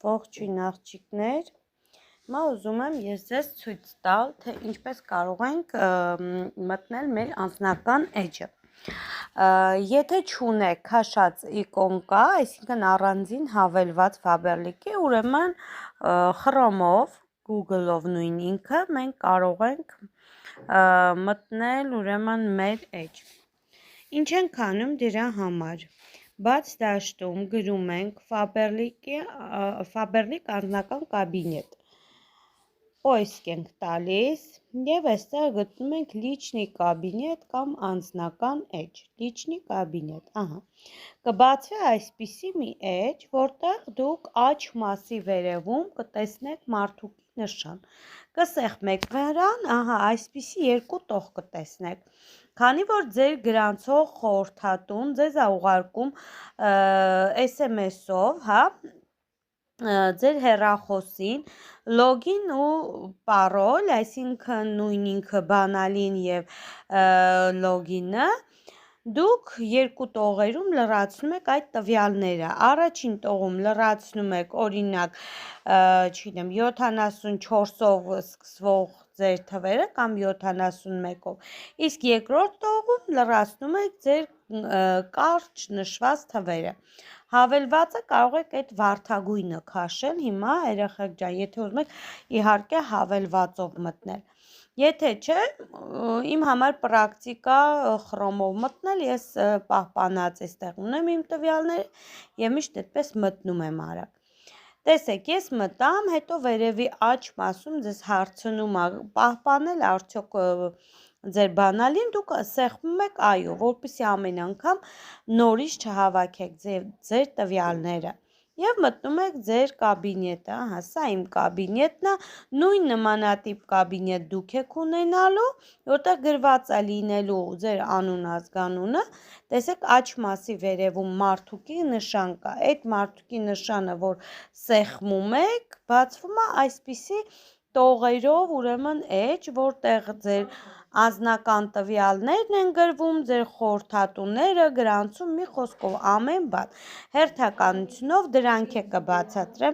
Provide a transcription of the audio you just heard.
Ողջույն աղջիկներ, հիմա ուզում եմ ես ձեզ ցույց տալ, թե ինչպես կարող ենք մտնել մեր անձնական էջը։ Եթե չունեք քաշած իկոն կա, այսինքն առանձին հավելված Faberlic-ի, ուրեմն Chrome-ով, Google-ով նույն ինքը մենք կարող ենք մտնել ուրեմն մեր էջ։ Ինչ ենք անում դրա համար։ Բաց դաշտում գրում ենք Faberlic անձնական կաբինետ, պոիսկ ենք տալիս և այստեղ գտնում ենք լիչնի կաբինետ կամ անձնական էջ, լիչնի կաբինետ, կբացվի այսպիսի մի էջ, որտեղ դուք աջ մասի վերևում կտեսնեք մարդուկի նշան, կսեղմեք վրան, այսպիսի երկու տող կտեսնեք, քանի որ ձեր գրանցող խորհրդատուն ձեզ է ուղարկում SMS-ով, ձեր հեռախոսին լոգին ու պարոլ, այսինքն նույն ինքը բանալին և լոգինը, դուք երկու տողերում լրացնում եք այդ տվյալները, առաջին տողում լրացնում եք օրինակ 74-ով սկսվող ձեր թվերը կամ 71-ով, իսկ երկրորդ տողում լրացնում եք ձեր կարճ նշված թվերը, հավելվածը կարող եք այդ վարդագույնը քաշել, հիմա երեխեք ջան, եթե ուզում եք իհարկե հավելվածով մտնել, եթե չէ, իմ համար պրակտիկա Chrome-ով մտնել, ես պահպանած այստեղ ունեմ իմ տվյալները և միշտ այդպես մտնում եմ արագ։ Տեսեք, ես մտամ, հետո վերևի աջ մասում ձեզ հարցնում է պահպանել արդյոք ձեր բանալին, դուք սեղմում եք այո, որպեսզի ամեն անգամ նորից չհավաքեք ձեր տվյալները և մտնում եք ձեր կաբինետը, սա իմ կաբինետն է, նույն նմանատիպ կաբինետ դուք եք ունենալու, որտեղ գրված է լինելու ձեր անուն ազգանունը, տեսեք աջ մասի վերևում մարդուկի նշան կա, այդ մարդուկի նշանը, որ սեղմում եք, բացվում է այսպիսի տողերով ուրեմն էջ, որտեղ ձեր անձնական տվյալներն են գրվում, ձեր խորհրդատուները, գրանցում, մի խոսքով ամեն բան, հերթականությունով դրանք է կբացատրեմ